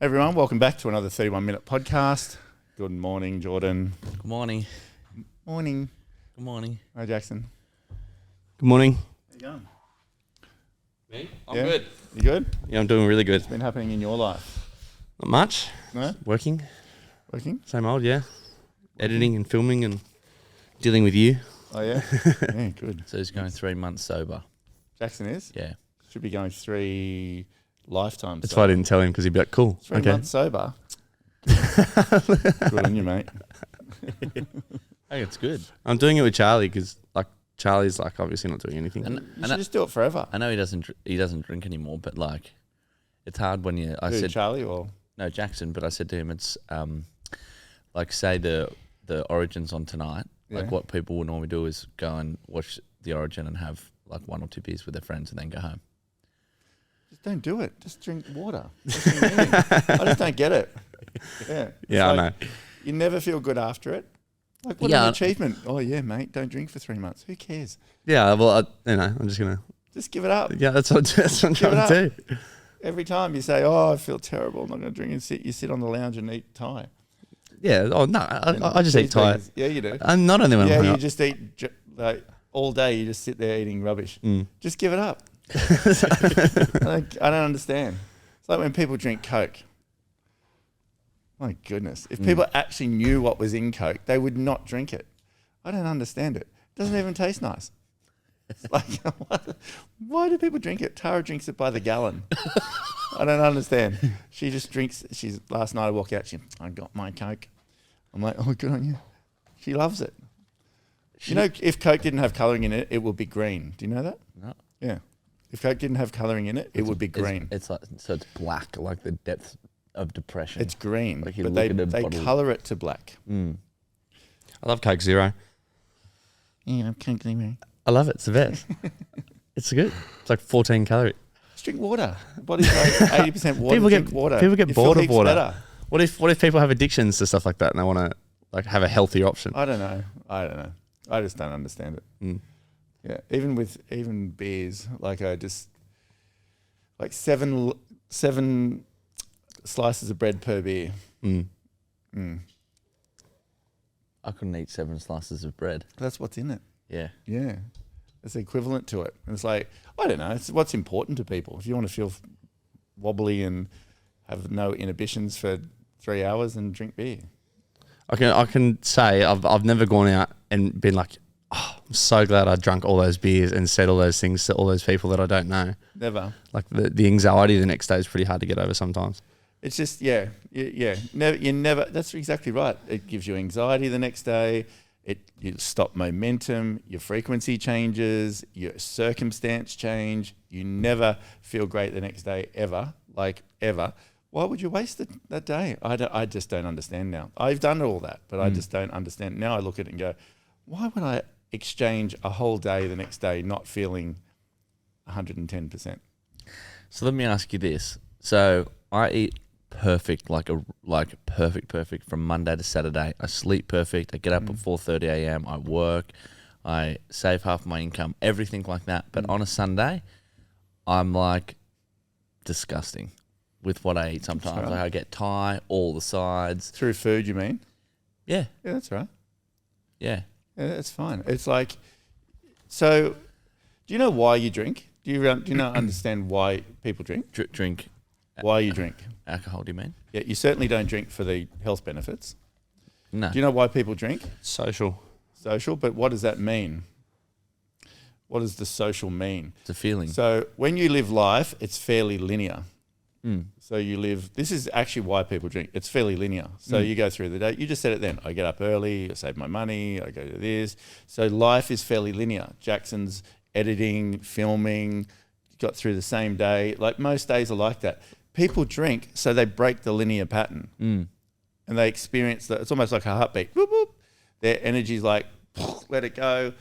Hey everyone, welcome back to another 31-minute podcast. Good morning, Jordan. Good morning. Morning. Good morning. Hi, Jaxson. Good morning. How you going? Me? I'm Yeah? good. You good? Yeah, I'm doing really good. What's been happening in your life? Not much. No? Working. Working? Same old, yeah. Editing and filming and dealing with you. Oh, yeah? Yeah, good. So he's going 3 months sober. Jaxson is? Yeah. Should be going 3 lifetimes. That's why I didn't tell him because he'd be like, cool. 3 okay. months sober. Good on you, mate. I think it's good. I'm doing it with Charlie because like Charlie's like obviously not doing anything. You should just do it forever. I know he doesn't drink anymore, but like it's hard when you. I Who, said Charlie or? no Jaxson, but I said to him it's like say the Origin's on tonight. Yeah. Like what people would normally do is go and watch the Origin and have like 1 or 2 beers with their friends and then go home. Just don't do it. Just drink water. What do you mean? I just don't get it. Yeah. It's Yeah, I like, know. You never feel good after it. Like, what Yeah. an achievement. Oh, yeah, mate. Don't drink for 3 months. Who cares? Yeah, well, I'm just going to... Just give it up. Yeah, that's what I'm Give it trying to do. Every time you say, oh, I feel terrible, I'm not going to drink, and you sit on the lounge and eat Thai. Yeah, oh, no, I just eat Thai. Yeah, you do. I'm not only when Yeah, I'm you hungry. just eat, like, all day you just sit there eating rubbish. Just give it up. Like, I don't understand. It's like when people drink Coke. My goodness. If people actually knew what was in Coke, they would not drink it. I don't understand it. It doesn't even taste nice. It's like, why do people drink it? Tara drinks it by the gallon. I don't understand. She just drinks. Last night I walk out, I got my Coke. I'm like, oh, good on you. She loves it. You know, if Coke didn't have colouring in it, it would be green. Do you know that? No. Yeah. If Coke didn't have colouring in it, it would be green. It's like so it's black, like the depth of depression. It's green, Like you but look at a they bottle. colour it to black. I love Coke Zero. Yeah, I'm Coke Zero. I love it. It's the best. It's good. It's like 14 calories. Just drink water. Body's like 80% water. People drink get water. people get You feel bored of heaps water. better. What if people have addictions to stuff like that and they want to like have a healthier option? I don't know. I just don't understand it. Yeah, even beers, like I just like seven slices of bread per beer. I couldn't eat 7 slices of bread. That's what's in it. Yeah. Yeah, it's equivalent to it. And it's like, I don't know. It's what's important to people. If you want to feel wobbly and have no inhibitions for 3 hours, and drink beer. I can say I've never gone out and been like, oh, I'm so glad I drank all those beers and said all those things to all those people that I don't know. Never. Like the anxiety the next day is pretty hard to get over sometimes. It's just, yeah. Never, you never, that's exactly right. It gives you anxiety the next day. You stop momentum, your frequency changes, your circumstance change. You never feel great the next day, ever, like ever. Why would you waste that day? I just don't understand now. I've done all that, but I just don't understand. Now I look at it and go, why would I exchange a whole day the next day not feeling 110%? So let me ask you this. So I eat perfect, like perfect from Monday to Saturday. I sleep perfect. I get up at 4:30 a.m. I work. I save half my income, everything like that. But on a Sunday, I'm like disgusting with what I eat sometimes. right. Like I get Thai, all the sides. Through food, you mean? Yeah, Yeah, that's right. yeah. Yeah, that's fine. It's like, so do you know why you drink? Do you not understand why people drink? Drink Why you drink? alcohol, do you mean? Yeah, you certainly don't drink for the health benefits. No. Do you know why people drink? Social. Social, but what does that mean? What does the social mean? It's a feeling. So when you live life, it's fairly linear. So you live, this is actually why people drink. It's fairly linear. So you go through the day, you just said it then. I get up early, I save my money, I go to this. So life is fairly linear. Jackson's editing, filming, got through the same day. Like most days are like that. People drink, so they break the linear pattern. And they experience that. It's almost like a heartbeat. Whoop, whoop. Their energy's like, let it go,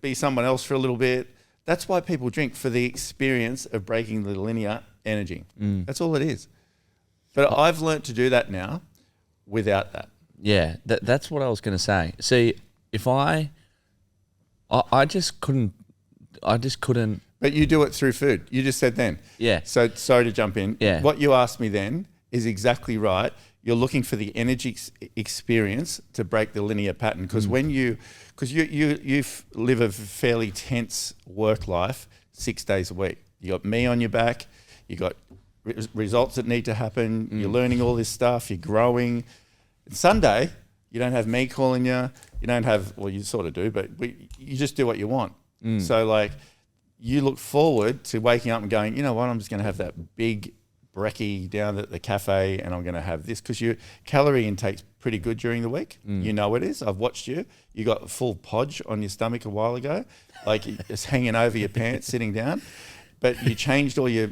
be someone else for a little bit. That's why people drink, for the experience of breaking the linear energy. That's all it is. But I've learnt to do that now without that. Yeah, that's what I was going to say. See, if I just couldn't But you do it through food. You just said then. Yeah. So sorry to jump in. Yeah. What you asked me then is exactly right. You're looking for the energy experience to break the linear pattern. Because when you live a fairly tense work life 6 days a week. You got me on your back. You got results that need to happen. You're learning all this stuff. You're growing. Sunday, you don't have me calling you. You don't have, well, you sort of do, but you just do what you want. So like, you look forward to waking up and going, you know what, I'm just going to have that big brekkie down at the cafe and I'm going to have this, because your calorie intake's pretty good during the week. You know it is. I've watched you. You got a full podge on your stomach a while ago, like it's hanging over your pants sitting down. But you changed all your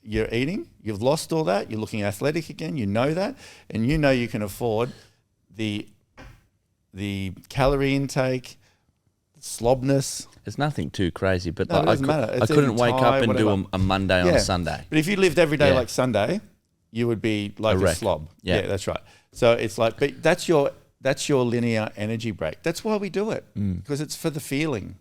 eating. You've lost all that. You're looking athletic again. You know that. And you know you can afford the calorie intake, slobness. It's nothing too crazy, but No, it doesn't matter. I It's couldn't even wake up Thai, and whatever. do a Monday on a Sunday. But if you lived every day Yeah. like Sunday, you would be like A a wreck. slob. Yeah. Yeah, that's right. So it's like, but that's your linear energy break. That's why we do it, because it's for the feeling.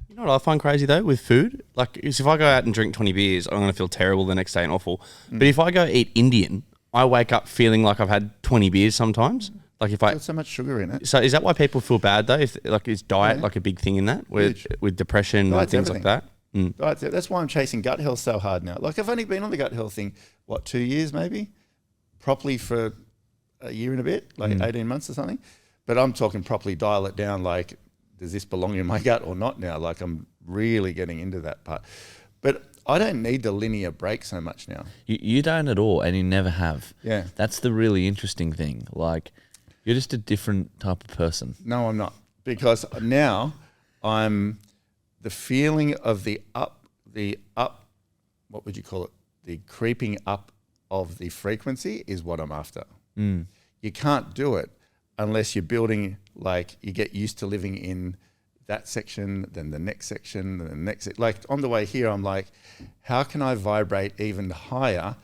You know what I find crazy though with food? Like, is if I go out and drink 20 beers, I'm going to feel terrible the next day and awful. But if I go eat Indian, I wake up feeling like I've had 20 beers sometimes. Like if I, There's so much sugar in it. so is that why people feel bad though? If like is diet like a big thing in that Huge. with depression and Diet's things everything. like that? Right, that's why I'm chasing gut health so hard now. Like I've only been on the gut health thing, 2 years maybe, properly for a year and a bit, like 18 months or something. But I'm talking properly dial it down. Like, does this belong in my gut or not now? Like I'm really getting into that part. But I don't need the linear break so much now. You don't at all, and you never have. Yeah. That's the really interesting thing. Like, you're just a different type of person. No, I'm not. Because now I'm the feeling of the up, what would you call it? The creeping up of the frequency is what I'm after. You can't do it unless you're building, like you get used to living in that section, then the next section, then the next. Like on the way here, I'm like, how can I vibrate even higher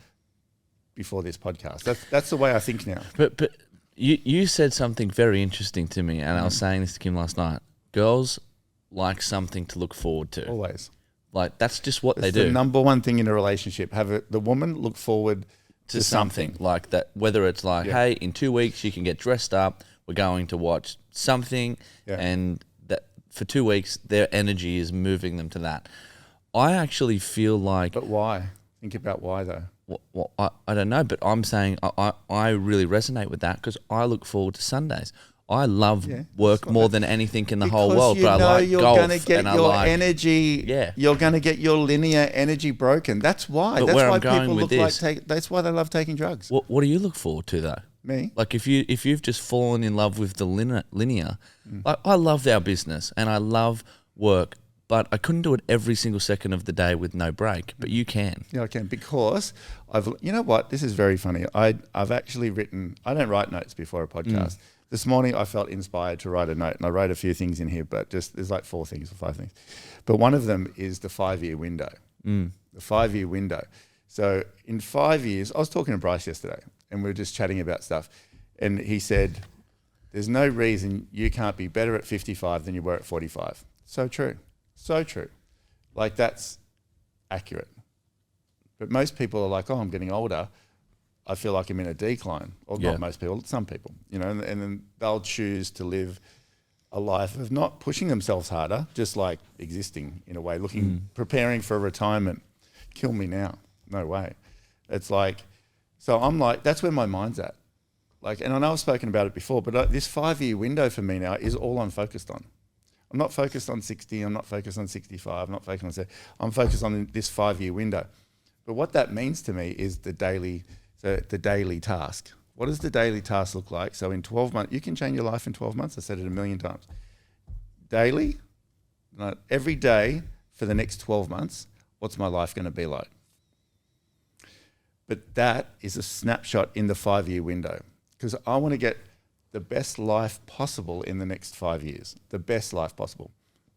before this podcast? That's the way I think now. But you said something very interesting to me, and I was saying this to Kim last night. Girls like something to look forward to. Always. Like, that's just what It's they do. the number one thing in a relationship. The woman look forward to something. like that, whether it's like, Yeah. hey, in 2 weeks you can get dressed up, we're going to watch something, Yeah. and that for 2 weeks their energy is moving them to that. I actually feel like, But why? Think about why though. well, I don't know, but I'm saying I really resonate with that, because I look forward to Sundays. I love work not more bad. than anything in the Because whole world, you but I know like you're golf, gonna get and I your like energy. Yeah. You're gonna get your linear energy broken. That's why. But That's where why I'm going people with look like this- that's why they love taking drugs. What do you look forward to though? Me? Like if you've just fallen in love with the linear, I love our business and I love work, but I couldn't do it every single second of the day with no break. But you can. Yeah, I can, because you know what? This is very funny. I've actually written. I don't write notes before a podcast. This morning I felt inspired to write a note, and I wrote a few things in here, but just there's like 4 things or 5 things. But one of them is the 5-year window. The 5-year window. So in 5 years, I was talking to Bryce yesterday, and we were just chatting about stuff, and he said, "There's no reason you can't be better at 55 than you were at 45." So true. So true. Like that's accurate. But most people are like, "Oh, I'm getting older. I feel like I'm in a decline." Or Yeah. not most people, some people, you know, and then they'll choose to live a life of not pushing themselves harder, just like existing in a way, preparing for retirement. Kill me now. No way. It's like, so I'm like, that's where my mind's at. Like, and I know I've spoken about it before, but this 5-year window for me now is all I'm focused on. I'm not focused on 60. I'm not focused on 65. I'm not focused on 70. I'm focused on this 5-year window. But what that means to me is the daily task. What does the daily task look like? So in 12 months, you can change your life in 12 months. I said it 1,000,000 times. Daily, every day for the next 12 months, what's my life going to be like? But that is a snapshot in the 5-year window, because I want to get the best life possible in the next 5 years, the best life possible.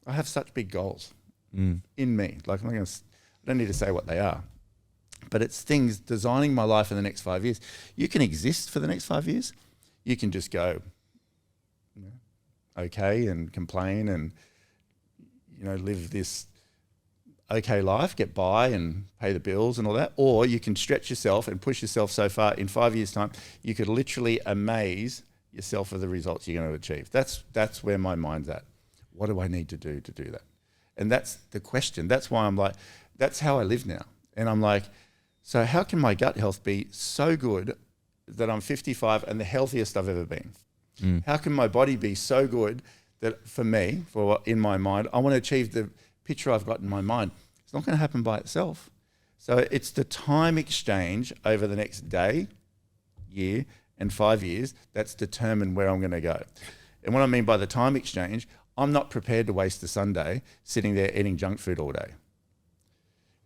I have such big goals in me. Like I don't need to say what they are, but it's things designing my life in the next 5 years. You can exist for the next 5 years. You can just go, okay, and complain and, live this okay life, get by and pay the bills and all that, or you can stretch yourself and push yourself so far. In 5 years' time, you could literally amaze yourself with the results you're going to achieve. That's where my mind's at. What do I need to do that? And that's the question. That's why I'm like, that's how I live now. And I'm like, so how can my gut health be so good that I'm 55 and the healthiest I've ever been? How can my body be so good that for me, in my mind, I want to achieve the picture I've got in my mind? It's not going to happen by itself. So it's the time exchange over the next day, year, and 5 years that's determined where I'm going to go. And what I mean by the time exchange, I'm not prepared to waste a Sunday sitting there eating junk food all day,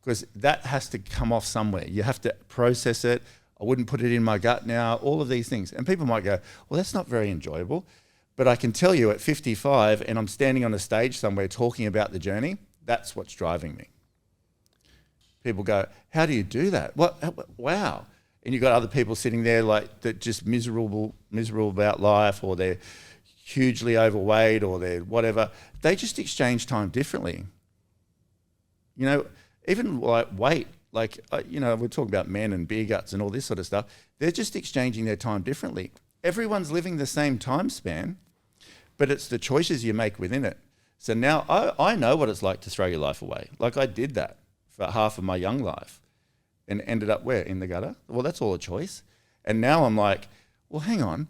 because that has to come off somewhere. You have to process it. I wouldn't put it in my gut now, all of these things. And people might go, well, that's not very enjoyable. But I can tell you at 55 and I'm standing on a stage somewhere talking about the journey, that's what's driving me. People go, how do you do that? What? Wow. And you've got other people sitting there like that just miserable about life, or they're hugely overweight, or they're whatever. They just exchange time differently. You know, even like weight, like, you know, we're talking about men and beer guts and all this sort of stuff. They're just exchanging their time differently. Everyone's living the same time span, but it's the choices you make within it. So now I know what it's like to throw your life away. Like I did that for half of my young life and ended up where? In the gutter? Well, that's all a choice. And now I'm like, well, hang on.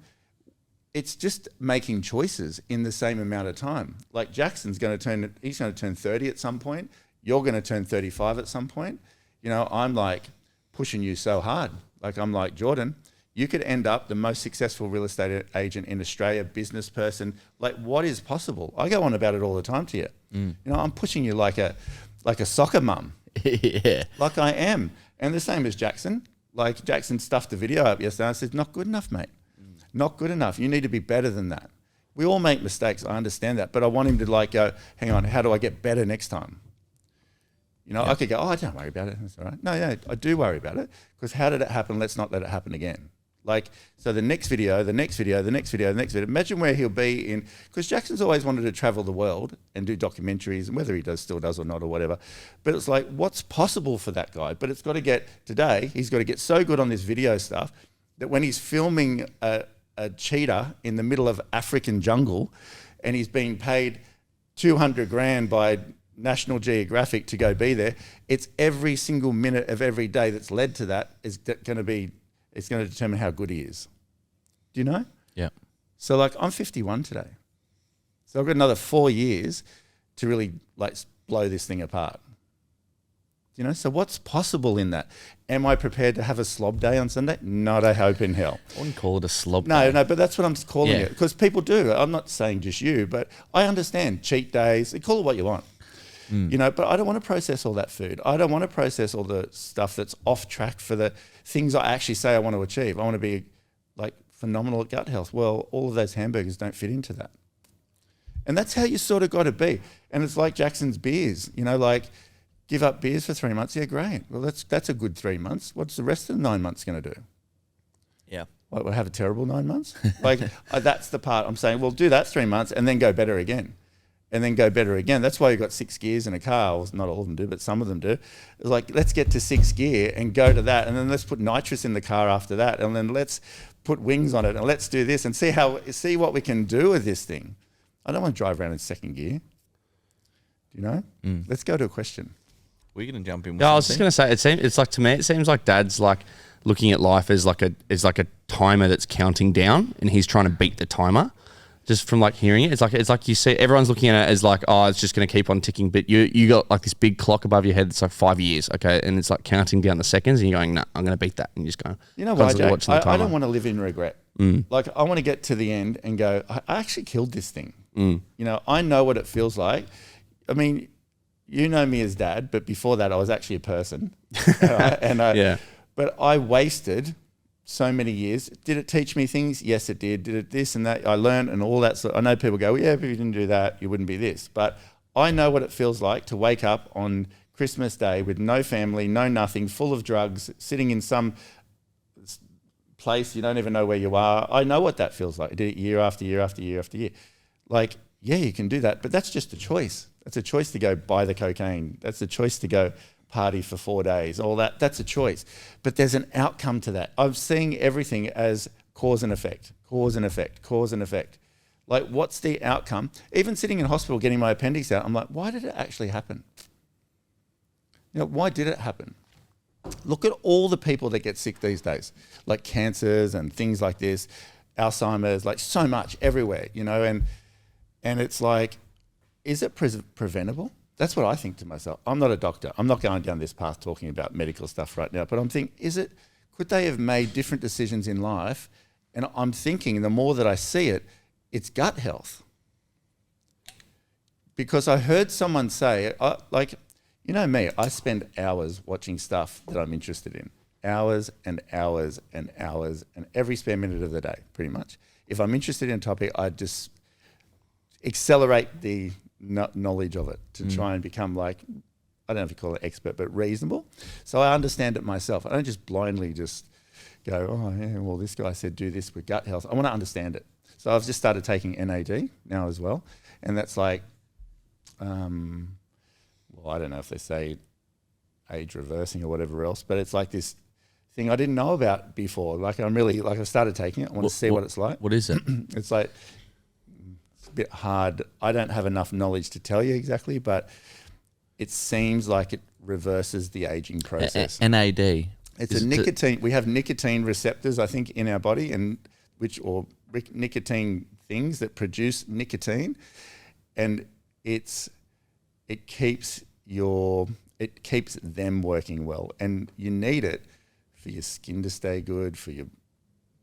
It's just making choices in the same amount of time. Like Jackson's he's going to turn 30 at some point. You're going to turn 35 at some point. You know, I'm like pushing you so hard. Like I'm like, Jordan, you could end up the most successful real estate agent in Australia, business person. Like, what is possible? I go on about it all the time to you. You know, I'm pushing you like a soccer mum. Yeah. Like I am. And the same as Jaxson. Like Jaxson stuffed the video up yesterday. I said, not good enough, mate. Not good enough. You need to be better than that. We all make mistakes. I understand that. But I want him to like go, hang on, how do I get better next time? You know, I could go, oh, don't worry about it. That's all right. No, I do worry about it, because how did it happen? Let's not let it happen again. Like, so the next video, the next video, the next video, the next video. Imagine where he'll be in, because Jackson's always wanted to travel the world and do documentaries, and whether he still does or not or whatever. But it's like, what's possible for that guy? But it's got to get, today, he's got to get so good on this video stuff that when he's filming a cheetah in the middle of African jungle and he's being paid 200 grand by National Geographic to go be there, it's every single minute of every day that's led to that is going to be, it's going to determine how good he is. Do you know? Yeah. So like I'm 51 today. So I've got another 4 years to really like blow this thing apart. You know, so what's possible in that? Am I prepared to have a slob day on Sunday? Not a hope in hell. I wouldn't call it a slob No, day. no, but that's what I'm calling Yeah. it, because people do. I'm not saying just you, but I understand cheat days. Call it what you want. You know, but I don't want to process all that food. I don't want to process all the stuff that's off track for the things I actually say I want to achieve. I want to be like phenomenal at gut health. Well, all of those hamburgers don't fit into that. And that's how you sort of got to be. And it's like Jackson's beers, you know, like give up beers for 3 months. Yeah, great. Well, that's a good 3 months. What's the rest of the 9 months going to do? Yeah. What, we'll have a terrible 9 months? Like that's the part I'm saying, well, do that 3 months and then go better again. And then go better again. That's why you've got 6 gears in a car. Well, not all of them do, but some of them do. It's like, let's get to 6 gear and go to that. And then let's put nitrous in the car after that. And then let's put wings on it and let's do this and see what we can do with this thing. I don't want to drive around in 2nd gear. Do you know? Let's go to a question. We're going to jump in with Yeah, I was just something. going to say, it's like, to me, it seems like Dad's like looking at life as like a timer that's counting down, and he's trying to beat the timer. Just from like hearing it, it's like you see everyone's looking at it as like, oh, it's just going to keep on ticking. But you got like this big clock above your head that's like 5 years, okay, and it's like counting down the seconds, and you're going, no, I'm going to beat that, and you just go. You know why, constantly Jack? I don't want to live in regret. Like I want to get to the end and go, I actually killed this thing. You know, I know what it feels like. I mean, you know me as Dad, but before that, I was actually a person. And Yeah. But I wasted so many years. Did it teach me things? Yes, it did. Did it this and that? I learned and all that. I know people go, well, yeah, if you didn't do that, you wouldn't be this. But I know what it feels like to wake up on Christmas Day with no family, no nothing, full of drugs, sitting in some place you don't even know where you are. I know what that feels like. I did it year after year after year after year. Like, yeah, you can do that, but that's just a choice. That's a choice to go buy the cocaine. That's a choice to go party for 4 days. All that, that's a choice. But there's an outcome to that. I'm seeing everything as cause and effect, cause and effect, cause and effect. Like, what's the outcome? Even sitting in hospital getting my appendix out, I'm like, why did it actually happen? Why did it happen? Look at all the people that get sick these days, like cancers and things like this, Alzheimer's, like so much everywhere, and it's like, is it preventable? That's what I think to myself. I'm not a doctor. I'm not going down this path talking about medical stuff right now, but I'm thinking, could they have made different decisions in life? And I'm thinking, the more that I see it, it's gut health. Because I heard someone say, me, I spend hours watching stuff that I'm interested in. Hours and hours and hours and every spare minute of the day, pretty much. If I'm interested in a topic, I just accelerate the knowledge of it to try and become like, I don't know if you call it expert, but reasonable. So I understand it myself. I don't just blindly just go, oh yeah, well this guy said do this with gut health. I want to understand it. So I've just started taking NAD now as well. And that's like, I don't know if they say age reversing or whatever else, but it's like this thing I didn't know about before. Like I've started taking it. I want to see what it's like. What is it? It's like, it's a bit hard. I don't have enough knowledge to tell you exactly, but it seems like it reverses the aging process. NAD. It's a nicotine. We have nicotine receptors, I think, in our body, and nicotine things that produce nicotine, and it keeps them working well, and you need it for your skin to stay good, for your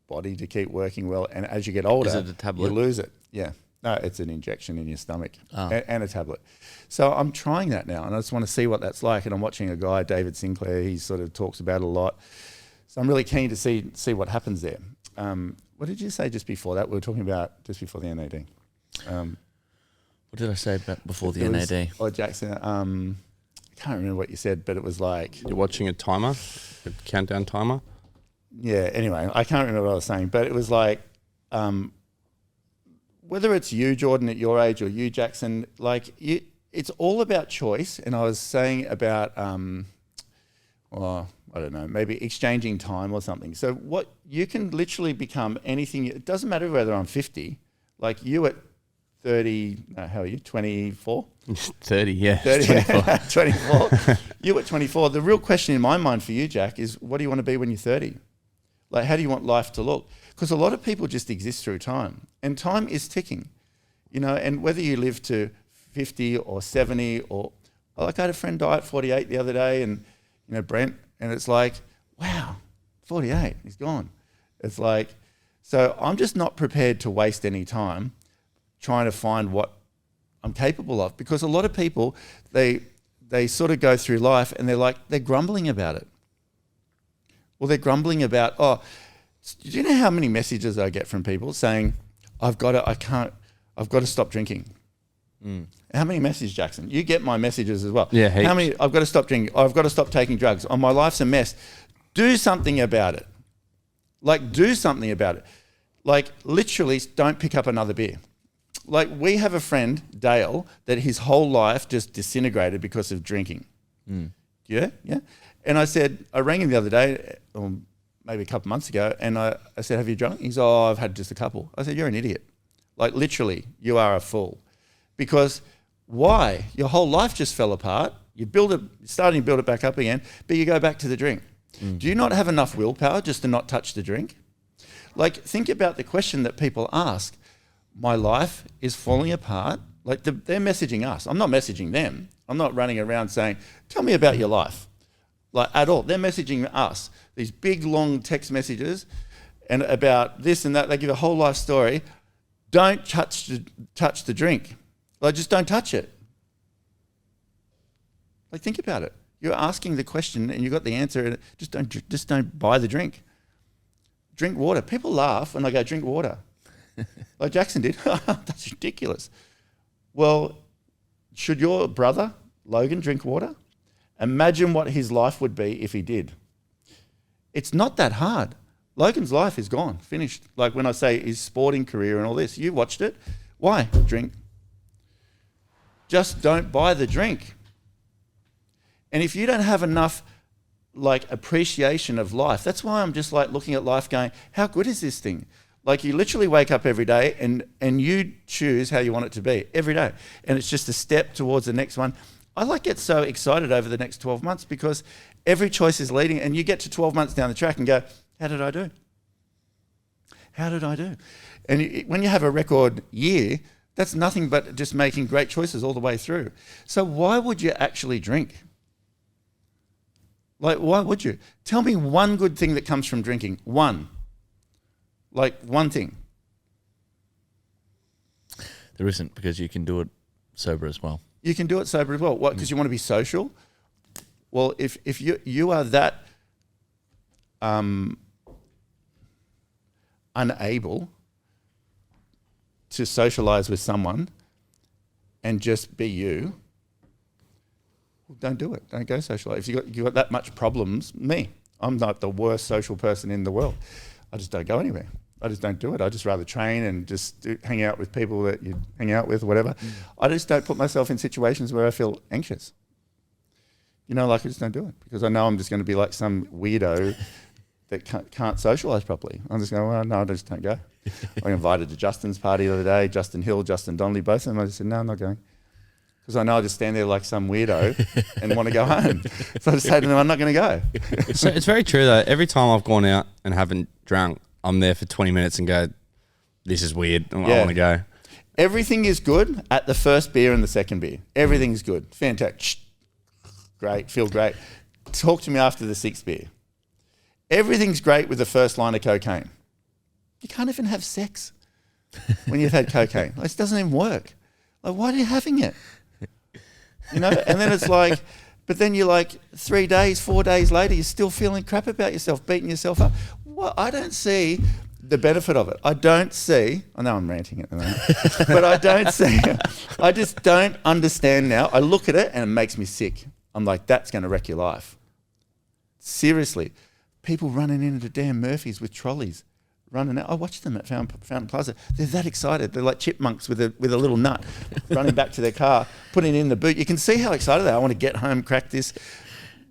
body to keep working well. And as you get older, is it a tablet? You lose it. Yeah. No, it's an injection in your stomach and a tablet. So I'm trying that now, and I just want to see what that's like. And I'm watching a guy, David Sinclair. He sort of talks about it a lot. So I'm really keen to see what happens there. What did you say just before that? We were talking about just before the NAD. What did I say about before the NAD? Jaxson, I can't remember what you said, but it was like... You're watching a timer, a countdown timer? Yeah, anyway, I can't remember what I was saying, but it was like... whether it's you, Jordan, at your age, or you, Jaxson, it's all about choice. And I was saying about, I don't know, maybe exchanging time or something. So what you can literally become anything. It doesn't matter whether I'm 50, like you at 30, how are you, 24? 30, yeah. 30, 24. You at 24. The real question in my mind for you, Jack, is what do you want to be when you're 30? Like, how do you want life to look? Because a lot of people just exist through time, and time is ticking, and whether you live to 50 or 70 or, like I had a friend die at 48 the other day, and, Brent, and it's like, wow, 48, he's gone. It's like, so I'm just not prepared to waste any time trying to find what I'm capable of, because a lot of people, they sort of go through life and they're grumbling about it. Well, they're grumbling about, do you know how many messages I get from people saying, I've got to stop drinking. How many messages, Jaxson? You get my messages as well. Yeah. Heaps. How many? I've got to stop drinking. I've got to stop taking drugs. Oh, my life's a mess. Do something about it. Do something about it. Literally, don't pick up another beer. We have a friend, Dale, that his whole life just disintegrated because of drinking. Yeah. And I rang him the other day, or maybe a couple of months ago, and I said, have you drunk? He's, I've had just a couple. I said, you're an idiot. Literally, you are a fool. Because why? Your whole life just fell apart. Starting to build it back up again, but you go back to the drink. Do you not have enough willpower just to not touch the drink? Think about the question that people ask. My life is falling apart. They're messaging us. I'm not messaging them. I'm not running around saying, tell me about your life. At all. They're messaging us. These big, long text messages and about this and that. They give a whole life story. Don't touch the drink. Just don't touch it. Think about it. You're asking the question and you got the answer. And just don't buy the drink. Drink water. People laugh when I go drink water. Like Jaxson did. That's ridiculous. Well, should your brother Logan drink water? Imagine what his life would be if he did. It's not that hard. Logan's life is gone, finished. When I say his sporting career and all this, you watched it. Why? Drink. just don't buy the drink. And if you don't have enough like appreciation of life, that's why I'm just like looking at life going, how good is this thing? Like you literally wake up every day and you choose how you want it to be every day. And it's just a step towards the next one. I like get so excited over the next 12 months because every choice is leading, and you get to 12 months down the track and go, how did I do? How did I do? And when you have a record year, that's nothing but just making great choices all the way through. So why would you actually drink? Like, why would you? Tell me one good thing that comes from drinking. One. Like, one thing. There isn't, because you can do it sober as well. You can do it sober as well. What? Because you want to be social? Well, if you are that unable to socialize with someone and just be you, well, don't do it. Don't go socialize. If you got that much problems, I'm not the worst social person in the world. I just don't go anywhere. I just don't do it. I just rather train and just hang out with people that you hang out with, whatever. I just don't put myself in situations where I feel anxious. You know, like I just don't do it because I know I'm just going to be like some weirdo that can't socialise properly. I'm just going, well, no, I just don't go. I got invited to Justin's party the other day, Justin Hill, Justin Donnelly, both of them. I just said, no, I'm not going. Because I know I'll just stand there like some weirdo and want to go home. So I just say to them, I'm not going to go. So it's very true though. Every time I've gone out and haven't drunk, I'm there for 20 minutes and go, this is weird. I want to go. Everything is good at the first beer and the second beer. Everything's good. Fantastic. Great. Feel great. Talk to me after the sixth beer. Everything's great with the first line of cocaine. You can't even have sex when you've had cocaine. It doesn't even work. Like, why are you having it? You know, and then it's like, but then you're like 3 days, 4 days later, you're still feeling crap about yourself, beating yourself up. Well, I don't see the benefit of it. I don't see, I know I'm ranting at the moment, but I just don't understand now. I look at it and it makes me sick. I'm like, that's going to wreck your life. Seriously. People running into damn Murphy's with trolleys. Running out. I watched them at Fountain Plaza. They're that excited. They're like chipmunks with a little nut running back to their car, putting it in the boot. You can see how excited they are. I want to get home, crack this.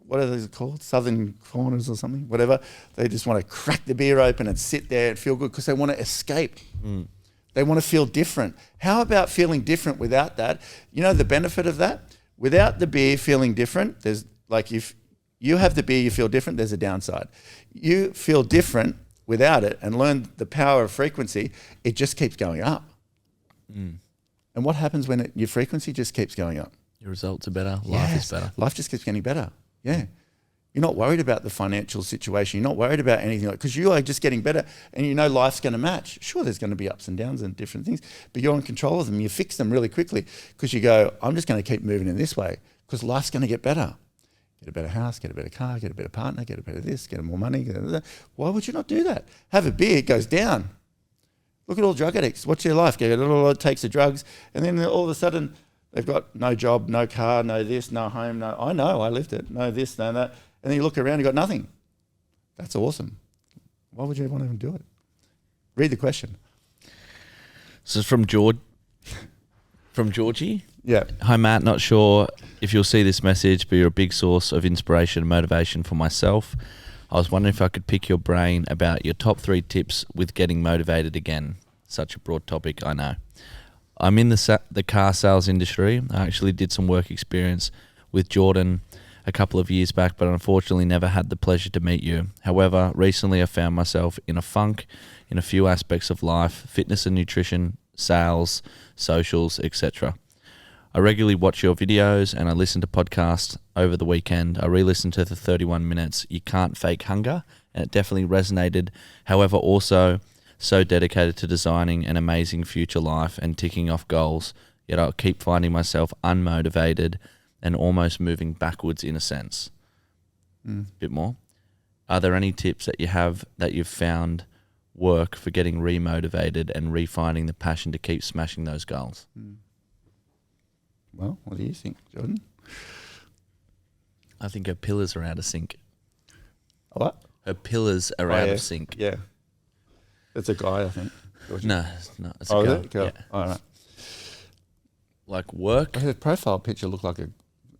What are those called? Southern Corners or something? Whatever. They just want to crack the beer open and sit there and feel good because they want to escape. They want to feel different. How about feeling different without that? You know the benefit of that? Without the beer feeling different, there's like if you have the beer, you feel different, there's a downside. You feel different without it and learn the power of frequency, it just keeps going up. And what happens when your frequency just keeps going up? Your results are better. Life is better. Life just keeps getting better. Yeah. You're not worried about the financial situation. You're not worried about anything like, because you are just getting better and you know life's going to match. Sure, there's going to be ups and downs and different things, but you're in control of them. You fix them really quickly because you go, I'm just going to keep moving in this way because life's going to get better. Get a better house, get a better car, get a better partner, get a better this, get more money. Why would you not do that? Have a beer, it goes down. Look at all drug addicts. What's their life? Takes the drugs, and then all of a sudden they've got no job, no car, no this, no home, no. I know, I lived it. No this, no that. And then you look around, you got nothing. That's awesome. Why would you want to even do it? Read the question. This is from George. From Georgie. Yeah. Hi, Matt. Not sure if you'll see this message, but you're a big source of inspiration and motivation for myself. I was wondering if I could pick your brain about your top 3 tips with getting motivated again. Such a broad topic, I know. I'm in the car sales industry. I actually did some work experience with Jordan a couple of years back, but unfortunately never had the pleasure to meet you. However, recently I found myself in a funk in a few aspects of life: fitness and nutrition, sales, socials, etc. I regularly watch your videos and I listen to podcasts over the weekend. I re-listened to the 31 minutes You Can't Fake Hunger, and it definitely resonated. However, also so dedicated to designing an amazing future life and ticking off goals, yet I keep finding myself unmotivated and almost moving backwards in a sense. A bit more. Are there any tips that you have that you've found work for getting remotivated and refinding the passion to keep smashing those goals? Well, what do you think, Jordan? I think her pillars are out of sync. What? Her pillars are out of sync. Yeah. That's a guy, I think. No, it's a girl. Is it? Girl. Yeah. All right. like work. His profile picture looked like a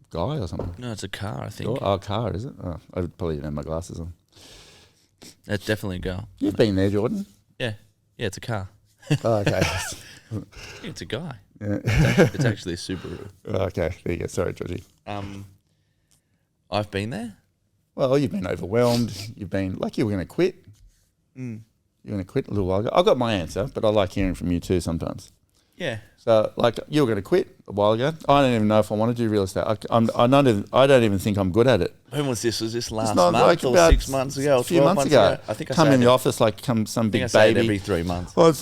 guy or something. No, it's a car, I think. Oh, a car, is it? Oh, I probably didn't have my glasses on. It's definitely a girl. You've been there, Jordan. Yeah. Yeah, it's a car. Oh, okay. Yeah, it's a guy. Yeah. It's actually a Subaru. Oh, okay, there you go. Sorry, Georgie. I've been there. Well, you've been overwhelmed. You've been like you were going to quit. You're going to quit a little while ago. I got my answer, but I like hearing from you too sometimes. Yeah. So, like, you were going to quit a while ago. I don't even know if I want to do real estate. I don't even think I'm good at it. When was this? Was this last not month like or about 6 months ago? A few months ago. I think I come say in it the office like some I think big I say it baby. every 3 months. Well,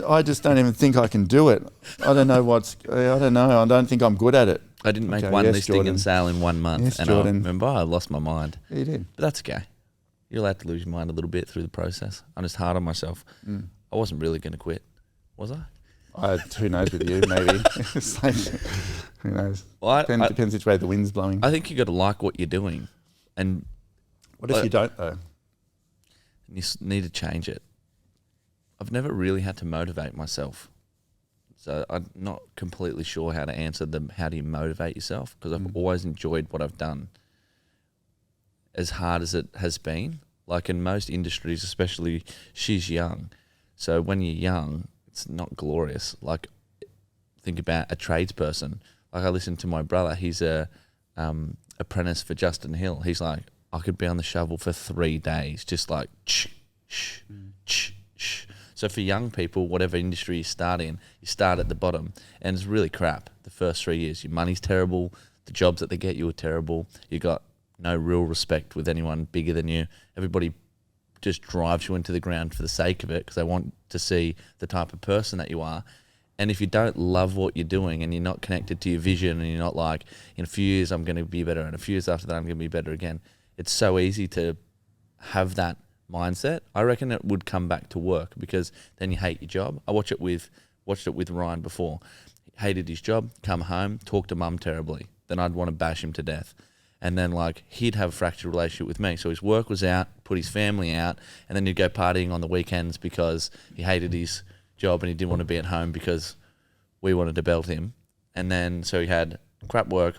I just don't even think I can do it. I don't know. I don't think I'm good at it. I didn't make Okay, one yes, listing Jordan. and sale in 1 month. Yes, and Jordan. I remember I lost my mind. Yeah, you did. But that's okay. You're allowed to lose your mind a little bit through the process. I'm just hard on myself. I wasn't really going to quit, was I? Who knows with you, maybe. It's like, who knows? Well, Depends which way the wind's blowing. I think you got to like what you're doing, and What if you don't, though? you need to change it. I've never really had to motivate myself, so I'm not completely sure how to answer them. How do you motivate yourself? Because I've always enjoyed what I've done, as hard as it has been. Like in most industries, especially, she's young, so when you're young, it's not glorious. Like, think about a tradesperson. Like, I listen to my brother. He's a apprentice for Justin Hill. He's like, I could be on the shovel for 3 days, just like So for young people, whatever industry you start in, you start at the bottom, and it's really crap. The first 3 years, your money's terrible. The jobs that they get you are terrible. You got no real respect with anyone bigger than you. Everybody just drives you into the ground for the sake of it because they want to see the type of person that you are. And if you don't love what you're doing and you're not connected to your vision and you're not like, in a few years I'm going to be better and a few years after that I'm going to be better again, it's so easy to have that mindset. I reckon it would come back to work because then you hate your job. I watched it with Ryan before. He hated his job, come home, talk to mum terribly. Then I'd want to bash him to death. And then, like, he'd have a fractured relationship with me. So his work was out, put his family out, and then he'd go partying on the weekends because he hated his job and he didn't want to be at home because we wanted to belt him. And then, so he had crap work,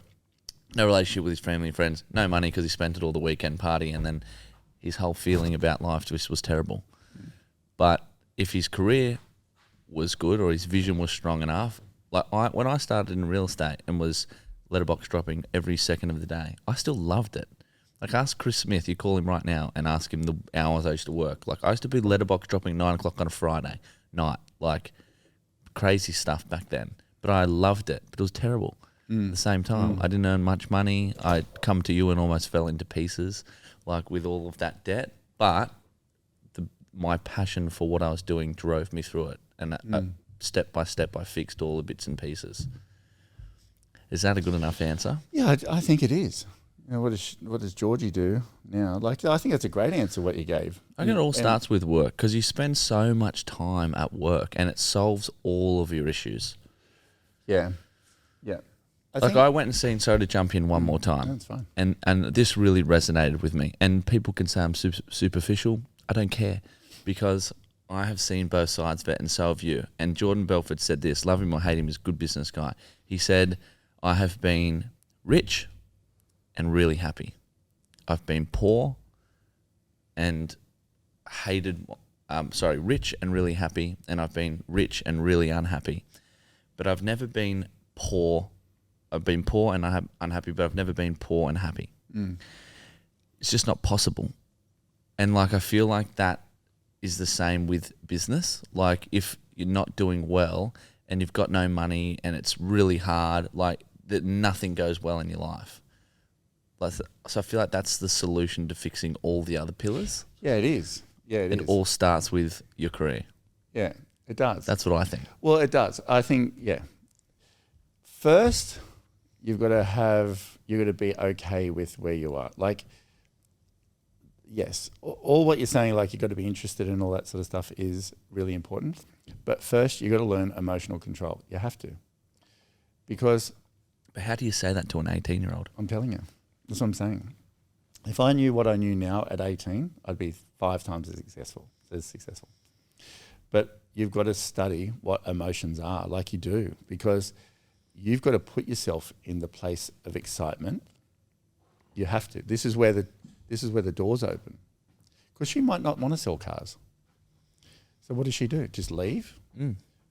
no relationship with his family and friends, no money because he spent it all the weekend partying, and then his whole feeling about life just was terrible. But if his career was good or his vision was strong enough, like when I started in real estate and was letterbox dropping every second of the day, I still loved it. Like, ask Chris Smith, you call him right now and ask him the hours I used to work. Like, I used to be letterbox dropping 9 o'clock on a Friday night, like crazy stuff back then. But I loved it, but it was terrible. At the same time, I didn't earn much money. I'd come to you and almost fell into pieces, like with all of that debt. But my passion for what I was doing drove me through it. And step by step, I fixed all the bits and pieces. Is that a good enough answer? Yeah, I think it is. You know, what does Georgie do now? Like, I think that's a great answer what you gave. I think it all starts with work because you spend so much time at work and it solves all of your issues. Yeah. I went and seen Soda jump in one more time. That's fine. And this really resonated with me. And people can say I'm superficial. I don't care because I have seen both sides of it and so have you. And Jordan Belford said this, love him or hate him, he's a good business guy. He said, I have been rich and really happy. I've been poor and rich and really happy, and I've been rich and really unhappy. But I've never been poor. I've been poor and unhappy, but I've never been poor and happy. It's just not possible. And like, I feel like that is the same with business. Like, if you're not doing well and you've got no money and it's really hard, like, that nothing goes well in your life. So I feel like that's the solution to fixing all the other pillars. Yeah, it is. Yeah, it is. It all starts with your career. Yeah, it does. That's what I think. Well, it does. I think, yeah. First, you've got to be okay with where you are. Like, yes, all what you're saying, like, you've got to be interested in all that sort of stuff is really important. But first, you've got to learn emotional control. You have to. Because... But how do you say that to an 18-year-old? I'm telling you. That's what I'm saying. If I knew what I knew now at 18, I'd be 5 times as successful. But you've got to study what emotions are, like you do, because you've got to put yourself in the place of excitement. You have to. This is where the doors open. Because she might not want to sell cars. So what does she do? Just leave?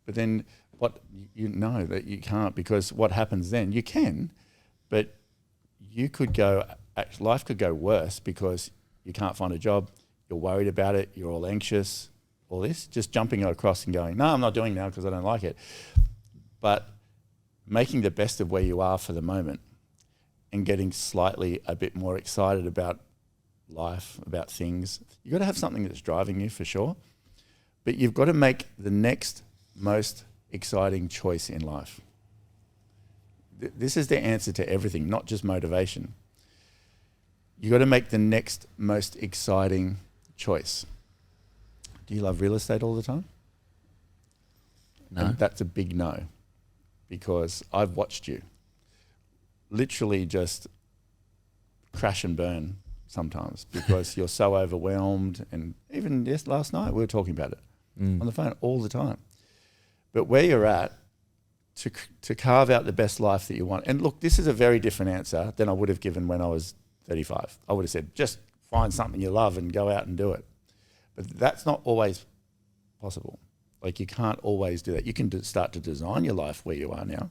But then what you know that you can't, because what happens then, you can, but you could go, life could go worse because you can't find a job, you're worried about it, you're all anxious, all this, just jumping across and going, no, I'm not doing now because I don't like it. But making the best of where you are for the moment and getting slightly a bit more excited about life, about things. You've got to have something that's driving you for sure, but you've got to make the next most exciting choice in life. This is the answer to everything, not just motivation. You got to make the next most exciting choice. Do you love real estate all the time? No. And that's a big no, because I've watched you literally just crash and burn sometimes because you're so overwhelmed. And even last night we were talking about it on the phone all the time. But where you're at, to carve out the best life that you want. And look, this is a very different answer than I would have given when I was 35. I would have said, just find something you love and go out and do it. But that's not always possible. Like, you can't always do that. You can start to design your life where you are now.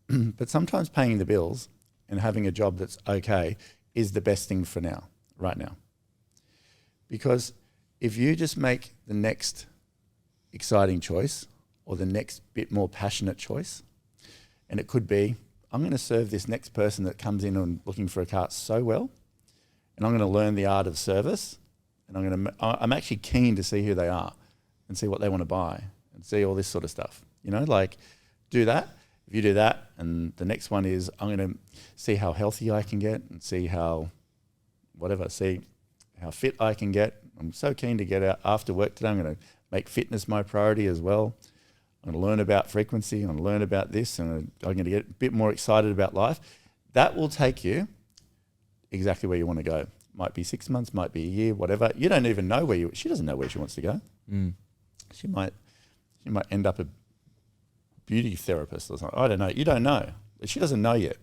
But sometimes paying the bills and having a job that's okay is the best thing for now, right now. Because if you just make the next exciting choice or the next bit more passionate choice, and it could be, I'm going to serve this next person that comes in and looking for a car so well, and I'm going to learn the art of service, and I'm actually keen to see who they are and see what they want to buy and see all this sort of stuff. You know, like, do that. If you do that, and the next one is, I'm going to see how healthy I can get and see how fit I can get. I'm so keen to get out after work today. I'm going to make fitness my priority as well. I'm going to learn about frequency. I'm going to learn about this, and I'm going to get a bit more excited about life. That will take you exactly where you want to go. Might be 6 months, might be a year, whatever. You don't even know she doesn't know where she wants to go. She might end up a beauty therapist or something. I don't know. You don't know. She doesn't know yet.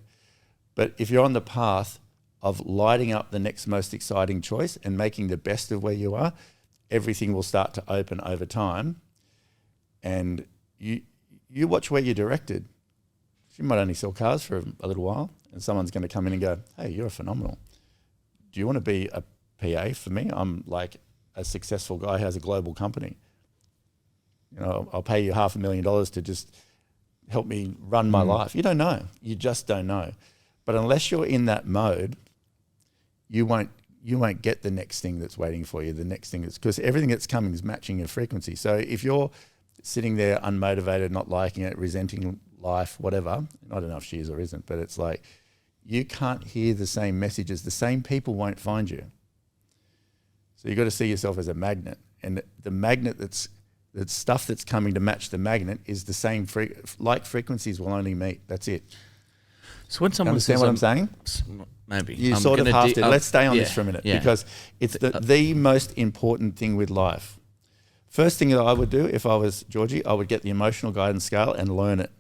But if you're on the path of lighting up the next most exciting choice and making the best of where you are, everything will start to open over time. And you watch where you're directed. She might only sell cars for a little while, and someone's going to come in and go, hey, you're phenomenal. Do you want to be a PA for me? I'm like a successful guy who has a global company. You know, I'll pay you $500,000 to just help me run my life. You don't know. You just don't know. But unless you're in that mode, you won't get the next thing that's waiting for you, the next thing because everything that's coming is matching your frequency. So if you're sitting there unmotivated, not liking it, resenting life, whatever, I don't know if she is or isn't, but it's like, you can't hear the same messages. The same people won't find you. So you've got to see yourself as a magnet. And the magnet the stuff that's coming to match the magnet is the same, like frequencies will only meet. That's it. So when someone understand what I'm saying? Maybe. You sort of have to. Let's stay on this for a minute because it's the most important thing with life. First thing that I would do if I was Georgie, I would get the emotional guidance scale and learn it.